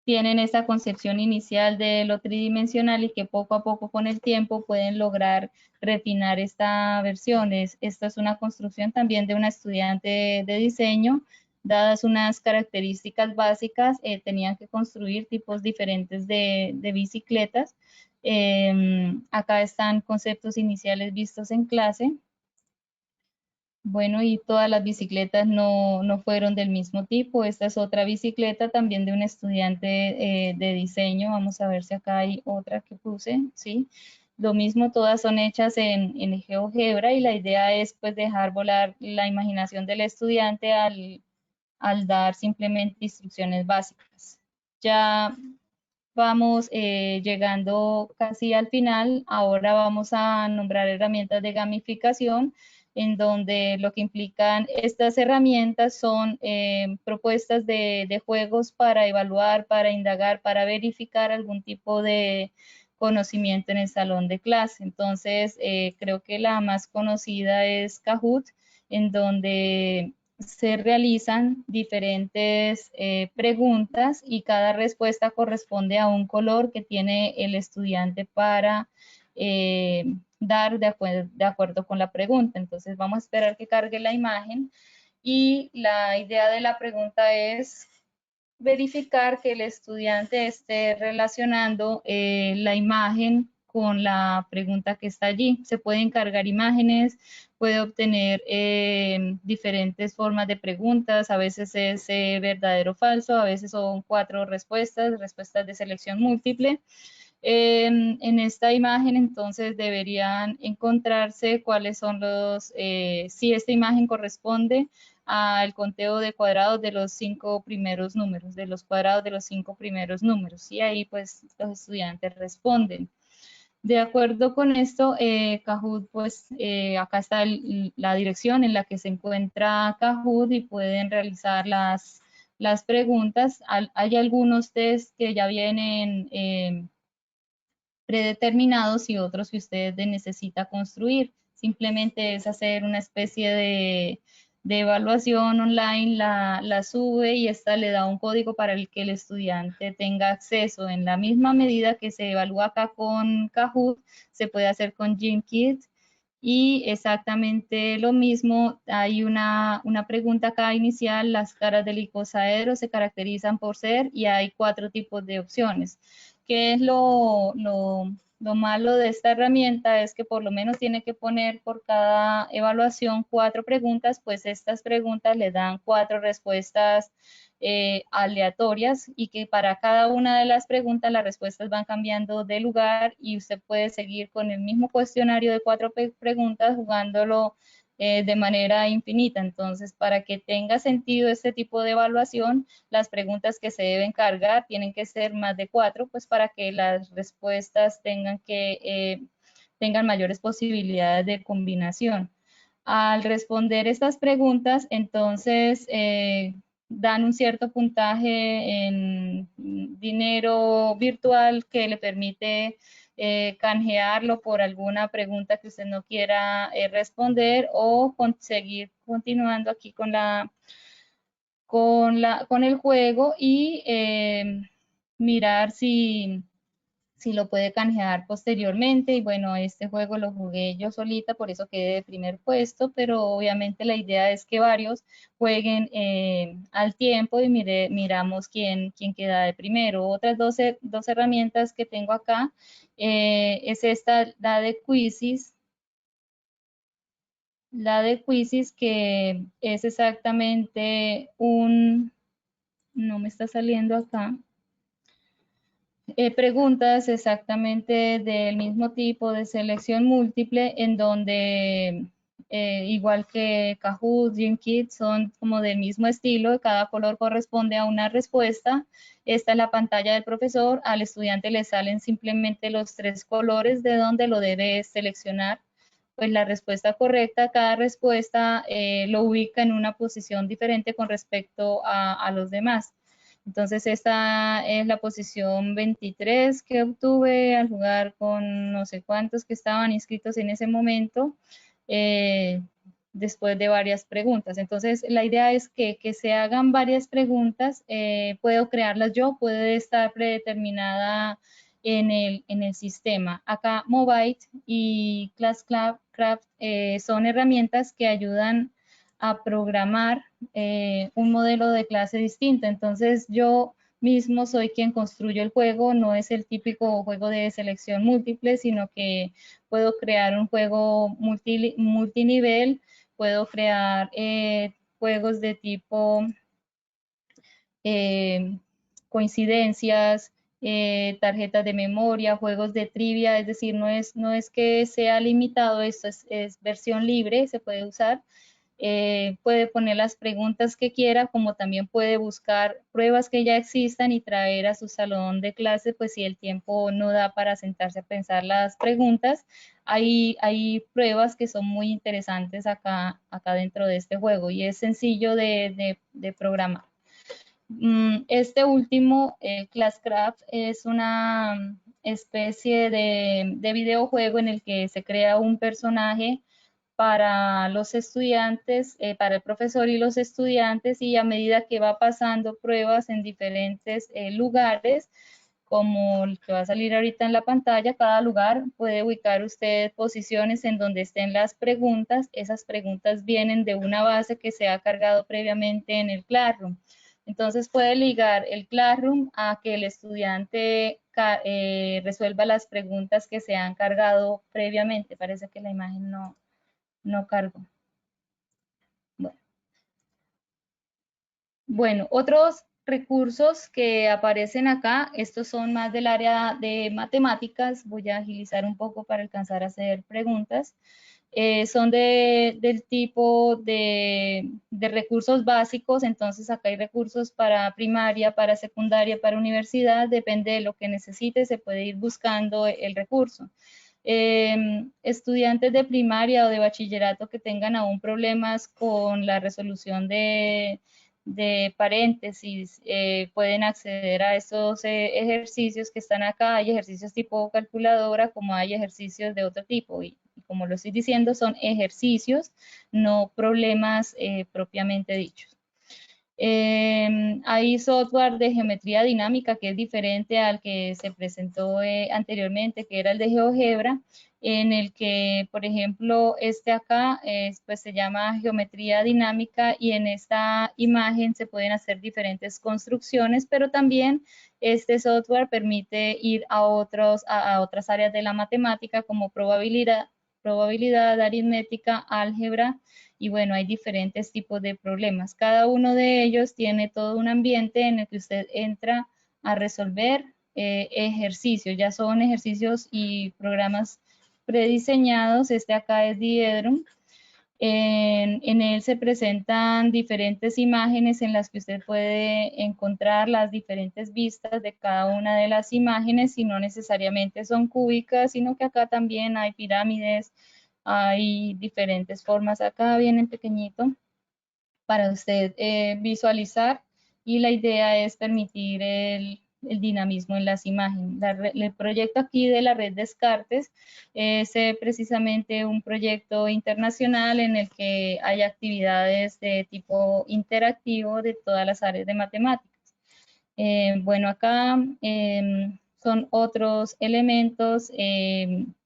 tienen esa concepción inicial de lo tridimensional y que poco a poco con el tiempo pueden lograr refinar esta versión. Esta es una construcción también de una estudiante de diseño. Dadas unas características básicas, tenían que construir tipos diferentes de bicicletas. Acá están conceptos iniciales vistos en clase. Bueno, y todas las bicicletas no fueron del mismo tipo. Esta es otra bicicleta también de un estudiante de diseño. Vamos a ver si acá hay otra que puse, ¿sí? Lo mismo, todas son hechas en GeoGebra, y la idea es pues dejar volar la imaginación del estudiante al dar simplemente instrucciones básicas. Ya vamos llegando casi al final. Ahora vamos a nombrar herramientas de gamificación, en donde lo que implican estas herramientas son propuestas de juegos para evaluar, para indagar, para verificar algún tipo de conocimiento en el salón de clase. Entonces, creo que la más conocida es Kahoot, en donde se realizan diferentes preguntas y cada respuesta corresponde a un color que tiene el estudiante para dar de acuerdo con la pregunta. Entonces vamos a esperar que cargue la imagen, y la idea de la pregunta es verificar que el estudiante esté relacionando la imagen con la pregunta que está allí. Se pueden cargar imágenes, puede obtener diferentes formas de preguntas, a veces es verdadero o falso, a veces son 4 respuestas de selección múltiple. En esta imagen entonces deberían encontrarse cuáles son si esta imagen corresponde al conteo de cuadrados de los 5 primeros números, de los cuadrados de los 5 primeros números, y ahí pues los estudiantes responden. De acuerdo con esto, Kahoot, pues acá está la dirección en la que se encuentra Kahoot, y pueden realizar las preguntas. Hay algunos test que ya vienen predeterminados y otros que usted necesita construir. Simplemente es hacer una especie de evaluación online, la sube, y esta le da un código para el que el estudiante tenga acceso. En la misma medida que se evalúa acá con Kahoot, se puede hacer con Gymkit, Y exactamente lo mismo, hay una pregunta acá inicial: las caras del icosaedro se caracterizan por ser, y hay 4 tipos de opciones. ¿Qué es lo malo de esta herramienta? Es que por lo menos tiene que poner por cada evaluación 4 preguntas, pues estas preguntas le dan 4 respuestas aleatorias, y que para cada una de las preguntas las respuestas van cambiando de lugar, y usted puede seguir con el mismo cuestionario de 4 preguntas jugándolo de manera infinita. Entonces, para que tenga sentido este tipo de evaluación, las preguntas que se deben cargar tienen que ser más de 4, pues para que las respuestas tengan mayores posibilidades de combinación. Al responder estas preguntas, entonces dan un cierto puntaje en dinero virtual que le permite canjearlo por alguna pregunta que usted no quiera responder, o seguir continuando aquí con el juego, y mirar si lo puede canjear posteriormente. Y bueno, este juego lo jugué yo solita, por eso quedé de primer puesto, pero obviamente la idea es que varios jueguen al tiempo, y miramos quién queda de primero. Otras dos herramientas que tengo acá es esta, la de Quizzes, que es exactamente no me está saliendo acá. Preguntas exactamente del mismo tipo, de selección múltiple, en donde igual que Kahoot, Gymkit, son como del mismo estilo. Cada color corresponde a una respuesta. Esta es la pantalla del profesor. Al estudiante le salen simplemente los 3 colores de donde lo debe seleccionar pues la respuesta correcta. Cada respuesta lo ubica en una posición diferente con respecto a los demás. Entonces esta es la posición 23 que obtuve al jugar con no sé cuántos que estaban inscritos en ese momento, después de varias preguntas. Entonces la idea es que se hagan varias preguntas. Puedo crearlas yo, puede estar predeterminada en el sistema. Acá Mobite y Classcraft son herramientas que ayudan a programar un modelo de clase distinto. Entonces yo mismo soy quien construye el juego, no es el típico juego de selección múltiple, sino que puedo crear un juego multinivel, puedo crear juegos de tipo coincidencias, tarjetas de memoria, juegos de trivia. Es decir, no es que sea limitado, esto es versión libre, se puede usar. Puede poner las preguntas que quiera, como también puede buscar pruebas que ya existan y traer a su salón de clase, pues si el tiempo no da para sentarse a pensar las preguntas. Hay pruebas que son muy interesantes acá dentro de este juego, y es sencillo de programar. Este último, Classcraft, es una especie de videojuego en el que se crea un personaje para los estudiantes, para el profesor y los estudiantes, y a medida que va pasando pruebas en diferentes lugares, como el que va a salir ahorita en la pantalla, cada lugar puede ubicar usted posiciones en donde estén las preguntas. Esas preguntas vienen de una base que se ha cargado previamente en el Classroom. Entonces puede ligar el Classroom a que el estudiante resuelva las preguntas que se han cargado previamente. Parece que la imagen no cargo. Bueno, otros recursos que aparecen acá, estos son más del área de matemáticas. Voy a agilizar un poco para alcanzar a hacer preguntas. Son del tipo de recursos básicos. Entonces acá hay recursos para primaria, para secundaria, para universidad. Depende de lo que necesite, se puede ir buscando el recurso. Estudiantes de primaria o de bachillerato que tengan aún problemas con la resolución de paréntesis, pueden acceder a estos ejercicios que están acá. Hay ejercicios tipo calculadora, como hay ejercicios de otro tipo, y como lo estoy diciendo, son ejercicios, no problemas propiamente dichos. Hay software de geometría dinámica que es diferente al que se presentó anteriormente, que era el de GeoGebra, en el que, por ejemplo, este acá pues se llama geometría dinámica y en esta imagen se pueden hacer diferentes construcciones, pero también este software permite ir a otras áreas de la matemática como probabilidad, aritmética, álgebra, y bueno, hay diferentes tipos de problemas. Cada uno de ellos tiene todo un ambiente en el que usted entra a resolver ejercicios, ya son ejercicios y programas prediseñados. Este acá es Diedrum. En él se presentan diferentes imágenes en las que usted puede encontrar las diferentes vistas de cada una de las imágenes y no necesariamente son cúbicas, sino que acá también hay pirámides, hay diferentes formas. Acá viene en pequeñito para usted visualizar y la idea es permitir el dinamismo en las imágenes. El proyecto aquí de la red Descartes es precisamente un proyecto internacional en el que hay actividades de tipo interactivo de todas las áreas de matemáticas. Bueno, acá son otros elementos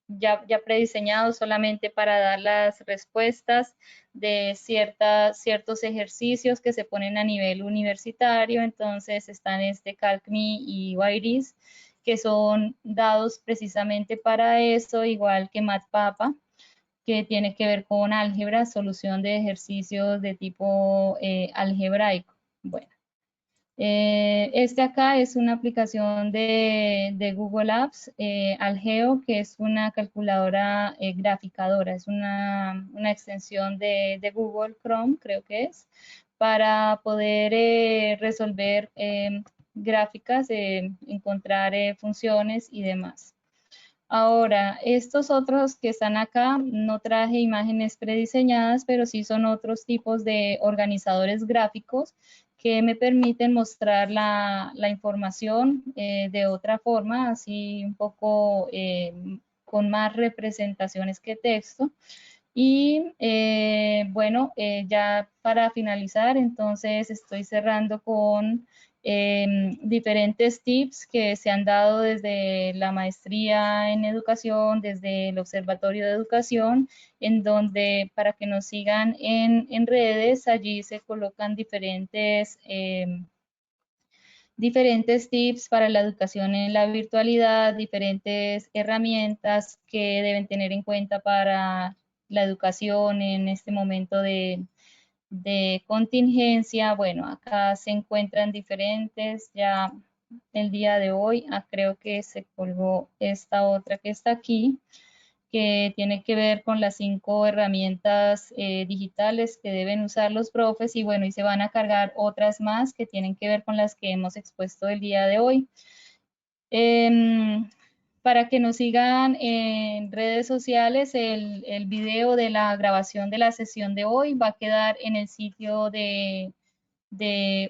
ya prediseñados solamente para dar las respuestas de ciertos ejercicios que se ponen a nivel universitario. Entonces están CalcMe y Wairis, que son dados precisamente para eso, igual que MatPapa, que tiene que ver con álgebra, solución de ejercicios de tipo algebraico. Bueno. Este acá es una aplicación de Google Apps, Algeo, que es una calculadora graficadora, es una extensión de Google Chrome, creo que es, para poder resolver gráficas, encontrar funciones y demás. Ahora, estos otros que están acá, no traje imágenes prediseñadas, pero sí son otros tipos de organizadores gráficos que me permiten mostrar la información de otra forma, así un poco con más representaciones que texto. Y bueno, ya para finalizar, entonces estoy cerrando con diferentes tips que se han dado desde la maestría en educación, desde el Observatorio de Educación, en donde para que nos sigan en redes, allí se colocan diferentes tips para la educación en la virtualidad, diferentes herramientas que deben tener en cuenta para la educación en este momento de contingencia. Bueno, acá se encuentran diferentes, ya el día de hoy, creo que se colgó esta otra que está aquí, que tiene que ver con las 5 herramientas digitales que deben usar los profes y bueno, y se van a cargar otras más que tienen que ver con las que hemos expuesto el día de hoy. Para que nos sigan en redes sociales, el video de la grabación de la sesión de hoy va a quedar en el sitio de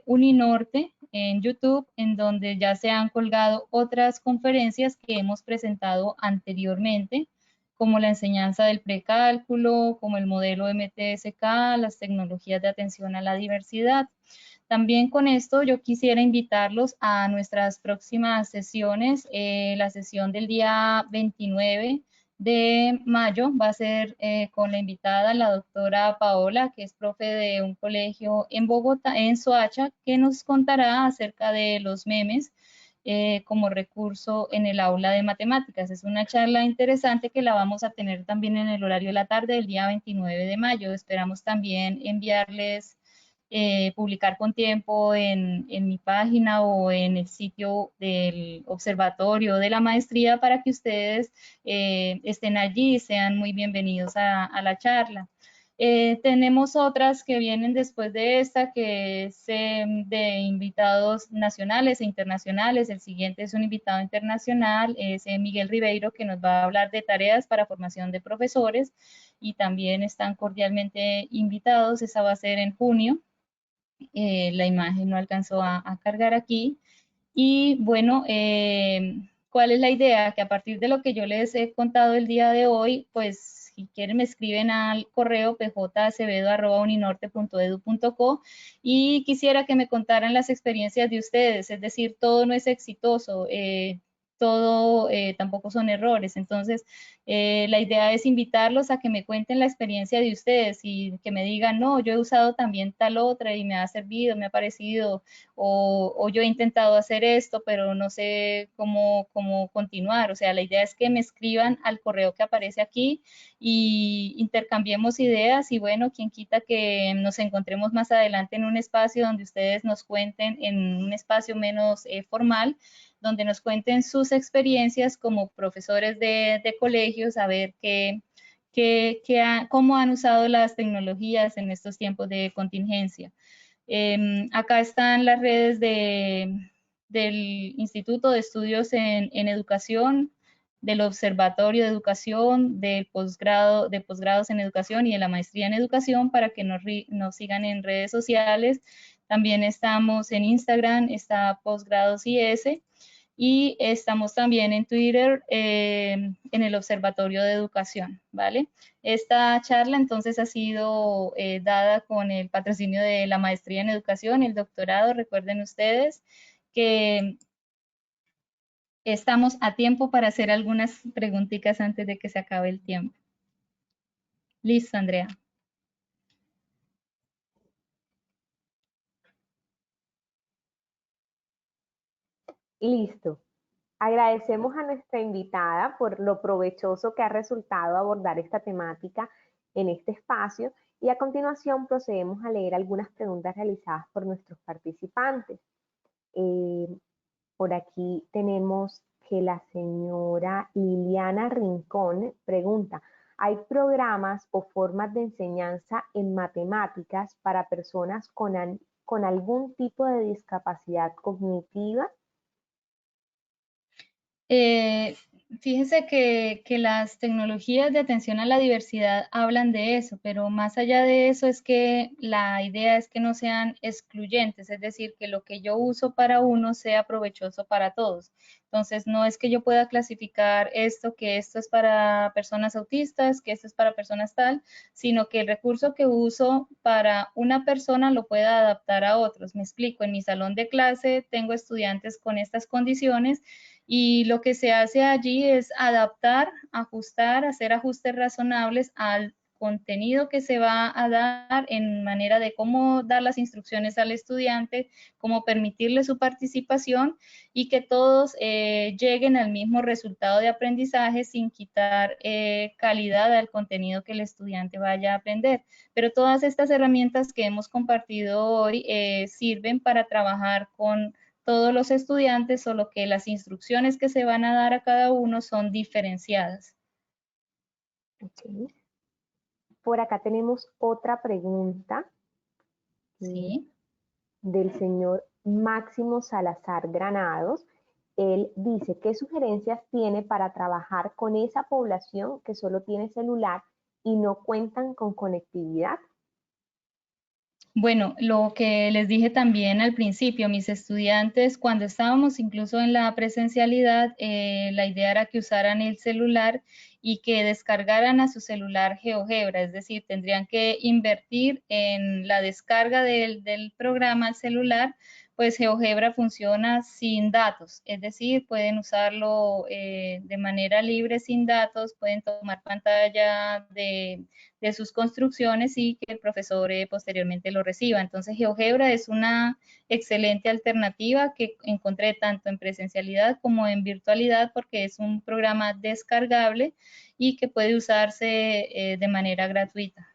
Uninorte en YouTube, en donde ya se han colgado otras conferencias que hemos presentado anteriormente, como la enseñanza del precálculo, como el modelo MTSK, las tecnologías de atención a la diversidad. También con esto yo quisiera invitarlos a nuestras próximas sesiones. La sesión del día 29 de mayo va a ser con la invitada, la doctora Paola, que es profe de un colegio en Bogotá, en Soacha, que nos contará acerca de los memes como recurso en el aula de matemáticas. Es una charla interesante que la vamos a tener también en el horario de la tarde del día 29 de mayo. Esperamos también enviarles publicar con tiempo en mi página o en el sitio del observatorio de la maestría para que ustedes estén allí y sean muy bienvenidos a la charla. Tenemos otras que vienen después de esta, que es de invitados nacionales e internacionales. El siguiente es un invitado internacional, es Miguel Ribeiro, que nos va a hablar de tareas para formación de profesores y también están cordialmente invitados. Esa va a ser en junio. La imagen no alcanzó a cargar aquí. Y bueno, ¿cuál es la idea? Que a partir de lo que yo les he contado el día de hoy, pues si quieren me escriben al correo pjacevedo@uninorte.edu.co, y quisiera que me contaran las experiencias de ustedes, es decir, todo no es exitoso, todo tampoco son errores. Entonces, la idea es invitarlos a que me cuenten la experiencia de ustedes y que me digan, no, yo he usado también tal otra y me ha servido, me ha parecido, o yo he intentado hacer esto, pero no sé cómo continuar. O sea, la idea es que me escriban al correo que aparece aquí y intercambiemos ideas, y bueno, quien quita que nos encontremos más adelante en un espacio donde ustedes nos cuenten, en un espacio menos formal, donde nos cuenten sus experiencias como profesores de colegios, a ver cómo han usado las tecnologías en estos tiempos de contingencia. Acá están las redes del Instituto de Estudios en Educación, del Observatorio de Educación, del posgrado, de posgrados en Educación y de la maestría en Educación, para que nos sigan en redes sociales. También estamos en Instagram, está Posgrados IS, y estamos también en Twitter, en el Observatorio de Educación, ¿vale? Esta charla entonces ha sido dada con el patrocinio de la maestría en educación y el doctorado. Recuerden ustedes que estamos a tiempo para hacer algunas preguntitas antes de que se acabe el tiempo. Listo, Andrea. Listo. Agradecemos a nuestra invitada por lo provechoso que ha resultado abordar esta temática en este espacio, y a continuación procedemos a leer algunas preguntas realizadas por nuestros participantes. Eh, por aquí tenemos que la señora Liliana Rincón pregunta, ¿hay programas o formas de enseñanza en matemáticas para personas con algún tipo de discapacidad cognitiva? Eh, Fíjense que las tecnologías de atención a la diversidad hablan de eso, pero más allá de eso es que la idea es que no sean excluyentes, es decir, que lo que yo uso para uno sea provechoso para todos. Entonces, no es que yo pueda clasificar esto, que esto es para personas autistas, que esto es para personas tal, sino que el recurso que uso para una persona lo pueda adaptar a otros. Me explico, en mi salón de clase tengo estudiantes con estas condiciones, y lo que se hace allí es adaptar, ajustar, hacer ajustes razonables al contenido que se va a dar, en manera de cómo dar las instrucciones al estudiante, cómo permitirle su participación, y que todos lleguen al mismo resultado de aprendizaje sin quitar calidad al contenido que el estudiante vaya a aprender. Pero todas estas herramientas que hemos compartido hoy sirven para trabajar con todos los estudiantes, solo que las instrucciones que se van a dar a cada uno son diferenciadas. Okay. Por acá tenemos otra pregunta Sí. del señor Máximo Salazar Granados. Él dice, ¿qué sugerencias tiene para trabajar con esa población que solo tiene celular y no cuentan con conectividad? Bueno, lo que les dije también al principio, mis estudiantes, cuando estábamos incluso en la presencialidad, la idea era que usaran el celular y que descargaran a su celular GeoGebra, es decir, tendrían que invertir en la descarga del programa al celular. Pues GeoGebra funciona sin datos, es decir, pueden usarlo de manera libre sin datos, pueden tomar pantalla de sus construcciones y que el profesor posteriormente lo reciba. Entonces, GeoGebra es una excelente alternativa que encontré tanto en presencialidad como en virtualidad, porque es un programa descargable y que puede usarse de manera gratuita.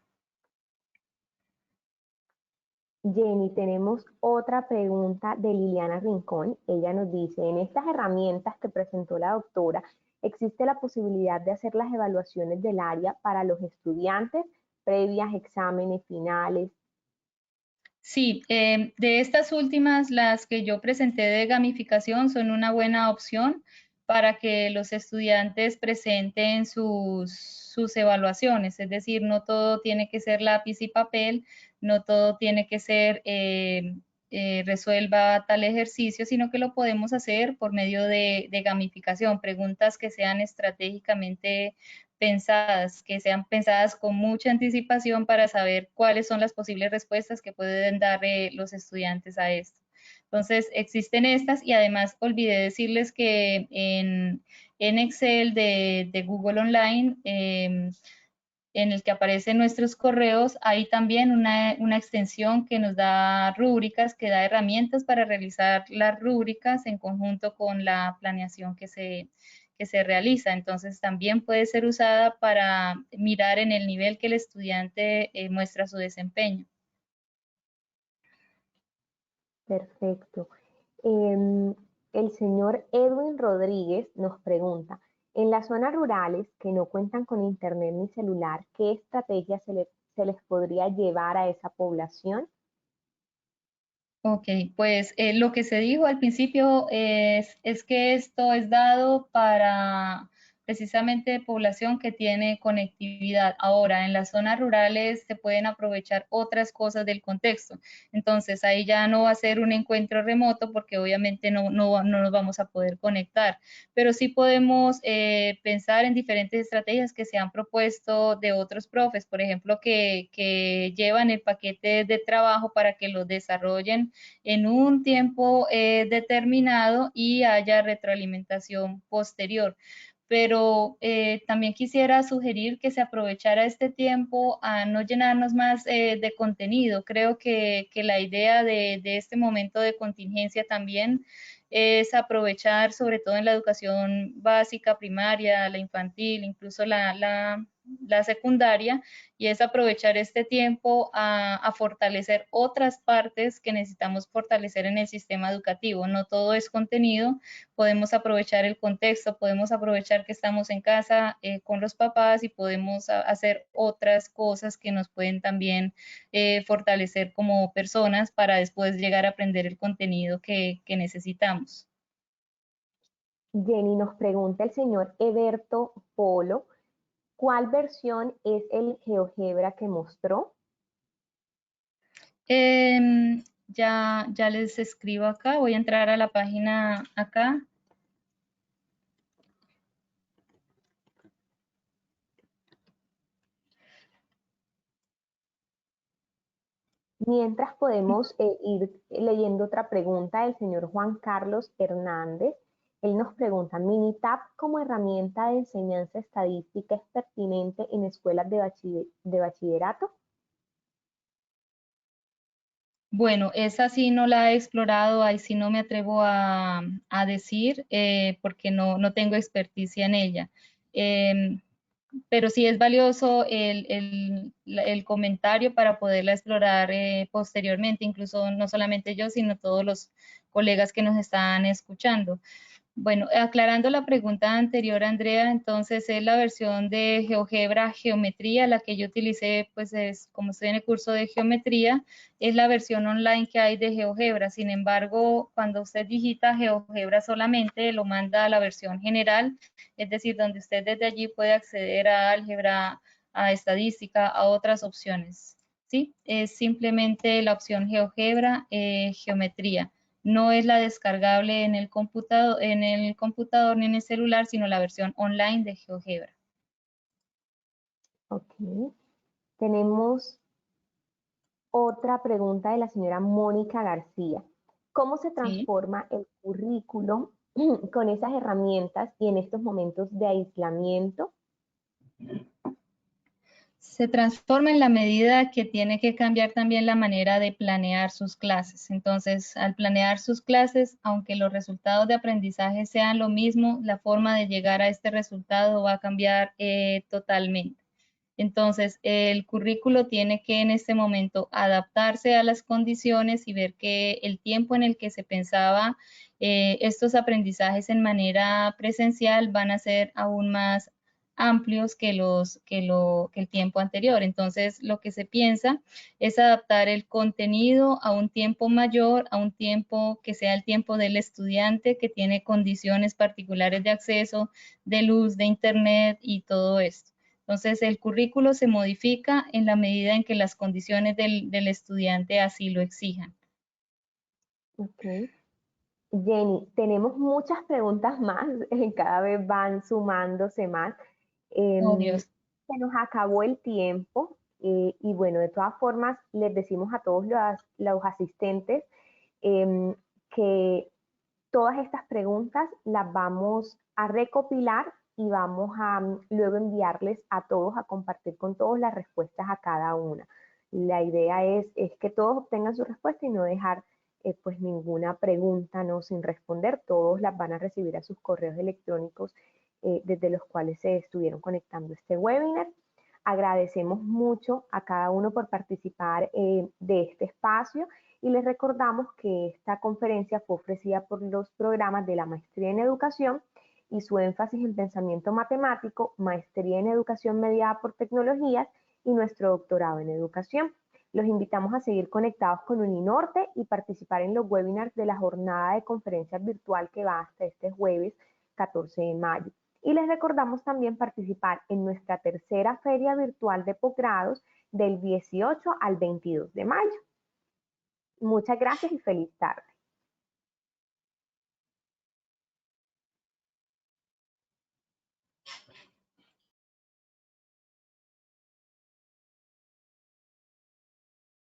Jenny, tenemos otra pregunta de Liliana Rincón. Ella nos dice, en estas herramientas que presentó la doctora, ¿existe la posibilidad de hacer las evaluaciones del área para los estudiantes, previas, exámenes finales? Sí, de estas últimas, las que yo presenté de gamificación son una buena opción para que los estudiantes presenten sus evaluaciones. Es decir, no todo tiene que ser lápiz y papel, no todo tiene que ser resuelva tal ejercicio, sino que lo podemos hacer por medio de gamificación, preguntas que sean estratégicamente pensadas, que sean pensadas con mucha anticipación para saber cuáles son las posibles respuestas que pueden dar los estudiantes a esto. Entonces, existen estas y además olvidé decirles que en Excel de Google Online, en el que aparecen nuestros correos, hay también una extensión que nos da rúbricas, que da herramientas para realizar las rúbricas en conjunto con la planeación que se realiza. Entonces, también puede ser usada para mirar en el nivel que el estudiante muestra su desempeño. Perfecto. El señor Edwin Rodríguez nos pregunta, en las zonas rurales que no cuentan con internet ni celular, ¿qué estrategias se les podría llevar a esa población? Ok, pues lo que se dijo al principio es que esto es dado para precisamente población que tiene conectividad. Ahora, en las zonas rurales se pueden aprovechar otras cosas del contexto. Entonces, ahí ya no va a ser un encuentro remoto porque obviamente no nos vamos a poder conectar, pero sí podemos pensar en diferentes estrategias que se han propuesto de otros profes, por ejemplo, que llevan el paquete de trabajo para que lo desarrollen en un tiempo determinado y haya retroalimentación posterior. Pero también quisiera sugerir que se aprovechara este tiempo a no llenarnos más de contenido. Creo que la idea de este momento de contingencia también es aprovechar, sobre todo en la educación básica, primaria, la infantil, incluso la secundaria, y es aprovechar este tiempo a fortalecer otras partes que necesitamos fortalecer en el sistema educativo. No todo es contenido, podemos aprovechar el contexto, podemos aprovechar que estamos en casa con los papás y podemos hacer otras cosas que nos pueden también fortalecer como personas para después llegar a aprender el contenido que necesitamos. Jenny nos pregunta el señor Eberto Polo, ¿cuál versión es el GeoGebra que mostró? Ya les escribo acá, voy a entrar a la página acá. Mientras podemos ir leyendo otra pregunta del señor Juan Carlos Hernández. Él nos pregunta, ¿Minitab como herramienta de enseñanza estadística es pertinente en escuelas de bachillerato? Bueno, esa sí no la he explorado, ahí sí no me atrevo a decir porque no tengo experticia en ella. Em, pero sí es valioso el comentario para poderla explorar posteriormente, incluso no solamente yo, sino todos los colegas que nos están escuchando. Bueno, aclarando la pregunta anterior, Andrea, entonces es la versión de GeoGebra Geometría, la que yo utilicé, pues es como estoy en el curso de geometría, es la versión online que hay de GeoGebra. Sin embargo, cuando usted digita GeoGebra solamente, lo manda a la versión general, es decir, donde usted desde allí puede acceder a álgebra, a estadística, a otras opciones. ¿Sí? Es simplemente la opción GeoGebra Geometría. No es la descargable en el computador ni en el celular, sino la versión online de GeoGebra. Ok. Tenemos otra pregunta de la señora Mónica García. ¿Cómo se ¿Sí? transforma el currículo con esas herramientas y en estos momentos de aislamiento? Se transforma en la medida que tiene que cambiar también la manera de planear sus clases. Entonces, al planear sus clases, aunque los resultados de aprendizaje sean lo mismo, la forma de llegar a este resultado va a cambiar totalmente. Entonces, el currículo tiene que en este momento adaptarse a las condiciones y ver que el tiempo en el que se pensaba estos aprendizajes en manera presencial van a ser aún más amplios que el tiempo anterior. Entonces, lo que se piensa es adaptar el contenido a un tiempo mayor, a un tiempo que sea el tiempo del estudiante que tiene condiciones particulares de acceso, de luz, de internet y todo esto. Entonces, el currículo se modifica en la medida en que las condiciones del estudiante así lo exijan. Ok. Jenny, tenemos muchas preguntas más, cada vez van sumándose más. Obvio. Se nos acabó el tiempo y bueno, de todas formas les decimos a todos los asistentes que todas estas preguntas las vamos a recopilar y vamos a luego enviarles a todos, a compartir con todos las respuestas a cada una. La idea es que todos obtengan su respuesta y no dejar pues ninguna pregunta no sin responder. Todos las van a recibir a sus correos electrónicos desde los cuales se estuvieron conectando este webinar. Agradecemos mucho a cada uno por participar de este espacio y les recordamos que esta conferencia fue ofrecida por los programas de la Maestría en Educación y su énfasis en pensamiento matemático, Maestría en Educación mediada por tecnologías y nuestro doctorado en Educación. Los invitamos a seguir conectados con Uninorte y participar en los webinars de la jornada de conferencias virtual que va hasta este jueves 14 de mayo. Y les recordamos también participar en nuestra tercera feria virtual de posgrados del 18 al 22 de mayo. Muchas gracias y feliz tarde.